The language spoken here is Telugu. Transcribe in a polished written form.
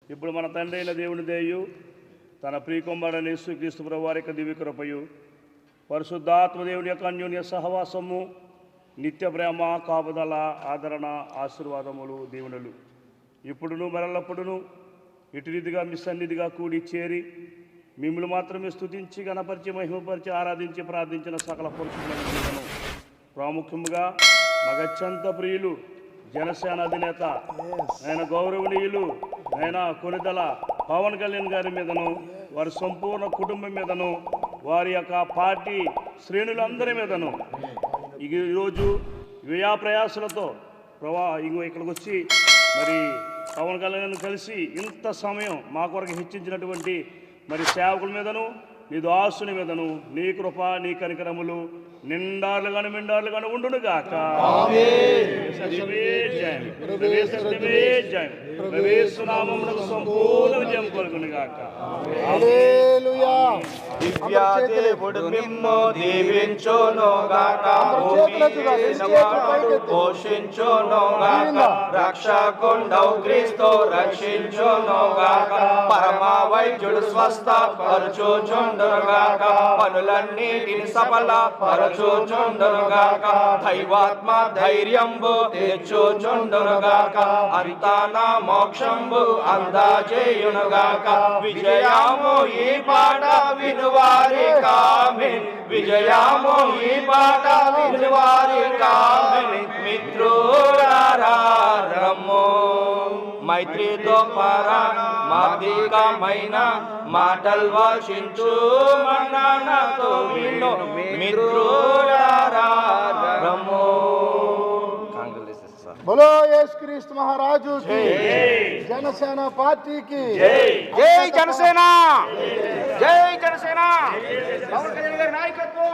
ఇప్పుడు మన తండ్రి అయిన దేవుని దయయు తన ప్రియకుమారుడైన యేసుక్రీస్తు ప్రభువు వారి యొక్క దివ్య కృపయు పరిశుద్ధాత్మ దేవుని యొక్క అన్యోన్య సహవాసము నిత్య ప్రేమ కాపుదల ఆదరణ ఆశీర్వాదములు దీవెనలు ఇప్పుడును మరల్లప్పుడును ఇటు రీతిగా మీ సన్నిధిగా కూడి చేరి మిమ్మల్ని మాత్రమే స్తుతించి గణపరిచి మహిమపరిచి ఆరాధించి ప్రార్థించిన సకల పురుషులను ప్రాముఖ్యముగా మగత్యంత ప్రియులు జనసేన అధినేత ఆయన గౌరవనీయులు ఆయన కొనిదల పవన్ కళ్యాణ్ గారి మీదను వారి సంపూర్ణ కుటుంబం మీదను వారి యొక్క పార్టీ శ్రేణులందరి మీదను ఈరోజు వ్యయ ప్రయాసలతో ఇక్కడికి వచ్చి మరి పవన్ కళ్యాణ్ కలిసి ఇంత సమయం మా కొరకు హెచ్చించినటువంటి మరి సేవకుల మీదను నీ దాసుని మీదను నీ కృప నీ కనికరములు నిండార్లుగాను మెండార్లుగాను ఉండును గాక. సంపూర్ణ విజయం కలుగును గాక. దివ్యాదేవుడు మిమ్ము దీవించును గాక, పోషించును గాక, రక్షకుండవు క్రీస్తు రక్షించును గాక, పరమ వైద్యుడు స్వస్థ పరచుచుండును గాక, పనులన్నిటిని సఫల పరచుచుండును గాక, దైవాత్మ ధైర్యంబు తెచ్చుచుండును గాక, అంతానా మోక్షంబు అందజేయును గాక, విజయము ఈ పాట వినువారి కామిన్, విజయము ఈ పాట వినువారి కామిన్, మిత్రులారమ్ము మైత్రితో పరమాధికమైన మాటలు వర్షించు మన్ననతో విను మిత్రులారమ్ము. बोलो యేసుక్రీస్తు మహారాజు की జనసేన పార్టీకి జై జనసేన, జై జనసేన, పవన్ కళ్యాణ్ గారి నాయకత్వం.